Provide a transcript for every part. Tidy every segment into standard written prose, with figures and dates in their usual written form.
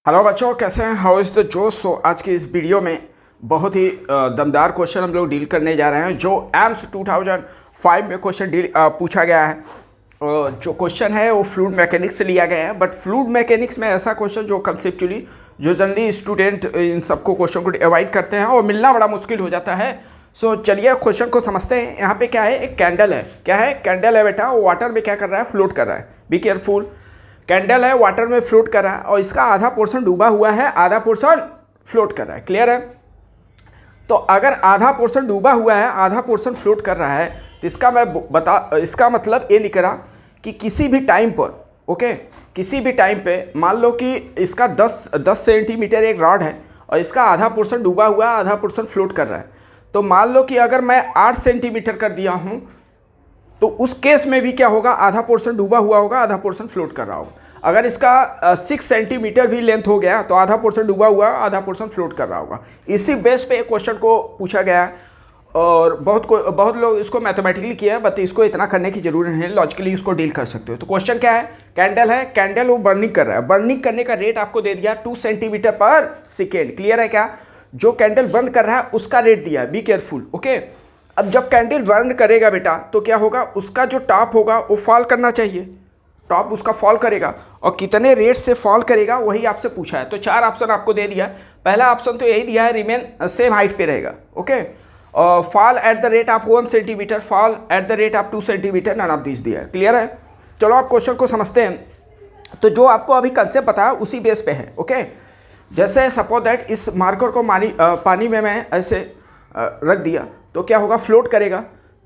Hello बच्चों, कैसे हैं? हाउ इज़ द जोश। सो आज की इस वीडियो में बहुत ही दमदार क्वेश्चन हम लोग डील करने जा रहे हैं जो एम्स 2005 में क्वेश्चन पूछा गया है। जो क्वेश्चन है वो फ्लूइड मैकेनिक्स से लिया गया है, बट फ्लूइड मैकेनिक्स में ऐसा क्वेश्चन जो कंसेप्चुअली जो जनरली स्टूडेंट इन सबको क्वेश्चन को अवॉइड करते हैं और मिलना बड़ा मुश्किल हो जाता है। सो चलिए क्वेश्चन को समझते हैं। यहाँ पे क्या है, एक कैंडल है। क्या है? कैंडल है बेटा। वो वाटर में क्या कर रहा है? फ्लोट कर रहा है। Be careful. कैंडल है, वाटर में फ्लोट कर रहा है और इसका आधा पोर्शन डूबा हुआ है, आधा पोर्शन फ्लोट कर रहा है। क्लियर है? तो अगर आधा पोर्शन डूबा हुआ है, आधा पोर्शन फ्लोट कर रहा है, तो इसका मतलब ये लिख रहा कि किसी भी टाइम पर, ओके, किसी भी टाइम पे मान लो कि इसका 10 सेंटीमीटर एक रॉड है और इसका आधा पोर्शन डूबा हुआ है, आधा पोर्शन फ्लोट कर रहा है। तो मान लो कि अगर मैं 8 सेंटीमीटर कर दिया हूँ तो उस केस में भी क्या होगा? आधा पोर्शन डूबा हुआ होगा, आधा पोर्शन फ्लोट कर रहा होगा। अगर इसका 6 सेंटीमीटर भी लेंथ हो गया तो आधा पोर्शन डूबा हुआ, आधा पोर्शन फ्लोट कर रहा होगा। इसी बेस पे एक क्वेश्चन को पूछा गया है और बहुत लोग इसको मैथमेटिकली किया है, बट इसको इतना करने की जरूरत नहीं है, लॉजिकली इसको डील कर सकते हो। तो क्वेश्चन क्या है? कैंडल है, कैंडल वो बर्निंग कर रहा है। बर्निंग करने का रेट आपको दे दिया 2 सेंटीमीटर पर सेकेंड। क्लियर है क्या? जो कैंडल बर्न कर रहा है उसका रेट दिया है। Be careful, okay. अब जब कैंडल बर्न करेगा बेटा तो क्या होगा? उसका जो टॉप होगा वो फॉल करना चाहिए। टॉप उसका फॉल करेगा और कितने रेट से फॉल करेगा वही आपसे पूछा है। तो 4 ऑप्शन आपको दे दिया है। पहला ऑप्शन तो यही दिया है, रिमेन सेम हाइट पे रहेगा, ओके। और fall at the rate of 1 centimeter, fall at the rate of 2 centimeter, none of this दिया है। क्लियर है? चलो आप क्वेश्चन को समझते हैं। तो जो आपको अभी कंसेप्ट बताया उसी बेस पे है, ओके। जैसे सपोज दैट इस मार्कर को पानी में मैं ऐसे रख दिया तो क्या होगा? फ्लोट करेगा।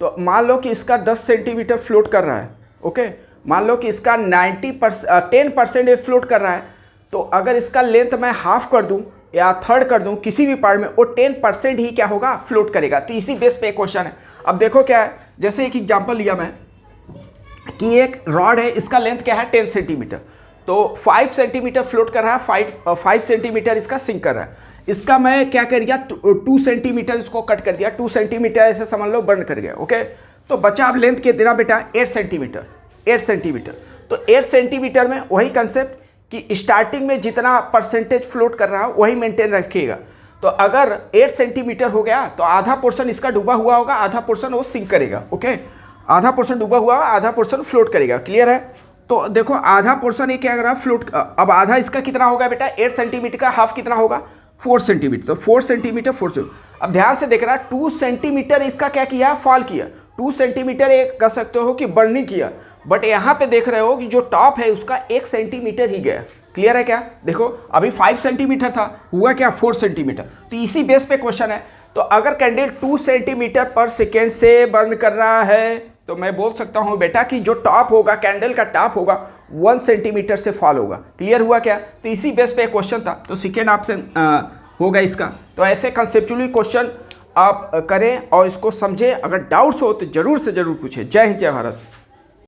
तो मान लो कि इसका 10 सेंटीमीटर फ्लोट कर रहा है, ओके। मान लो कि इसका 10% ये फ्लोट कर रहा है। तो अगर इसका लेंथ मैं हाफ कर दूं या थर्ड कर दूं किसी भी पार्ट में, वो 10% ही क्या होगा? फ्लोट करेगा। तो इसी बेस पे एक क्वेश्चन है। अब देखो क्या है, जैसे एक एग्जांपल लिया मैं कि एक रॉड है, इसका लेंथ क्या है? 10 सेंटीमीटर। तो 5 सेंटीमीटर फ्लोट कर रहा है, 5 सेंटीमीटर इसका सिंक कर रहा है। इसका मैं क्या कर दिया? 2 सेंटीमीटर इसको कट कर दिया। 2 सेंटीमीटर ऐसे समझ लो बर्न कर गया, ओके। तो बचा अब लेंथ कितना बेटा? 8 सेंटीमीटर। 8 सेंटीमीटर। तो 8 सेंटीमीटर में वही कंसेप्ट कि स्टार्टिंग में जितना परसेंटेज फ्लोट कर रहा है वही मेंटेन रखिएगा। तो अगर 8 सेंटीमीटर हो गया तो आधा पोर्शन इसका डूबा हुआ होगा, आधा पोर्शन वो सिंक करेगा, ओके। आधा पोर्शन डूबा हुआ होगा, आधा पोर्शन फ्लोट करेगा। क्लियर है? तो देखो आधा पोर्शन ये क्या कर रहा है? फ्लोट। अब आधा इसका कितना होगा बेटा? 8 सेंटीमीटर का हाफ कितना होगा? 4 सेंटीमीटर। तो 4 सेंटीमीटर 4 सेंटीमीटर। अब ध्यान से देखना, 2 सेंटीमीटर इसका क्या किया? फॉल किया। 2 सेंटीमीटर एक कह सकते हो कि बर्निंग किया, बट यहाँ पे देख रहे हो कि जो टॉप है उसका 1 सेंटीमीटर ही गया। क्लियर है क्या? देखो अभी 5 सेंटीमीटर था, हुआ क्या? 4 सेंटीमीटर। तो इसी बेस पे क्वेश्चन है। तो अगर कैंडल 2 सेंटीमीटर पर सेकेंड से बर्न कर रहा है तो मैं बोल सकता हूं बेटा कि जो टॉप होगा, कैंडल का टॉप होगा, 1 सेंटीमीटर से फॉल होगा। क्लियर हुआ क्या? तो इसी बेस पे एक क्वेश्चन था, तो सेकेंड ऑप्शन होगा इसका। तो ऐसे कंसेप्चुअली क्वेश्चन आप करें और इसको समझें। अगर डाउट्स हो तो जरूर से जरूर पूछें। जय हिंद, जय भारत।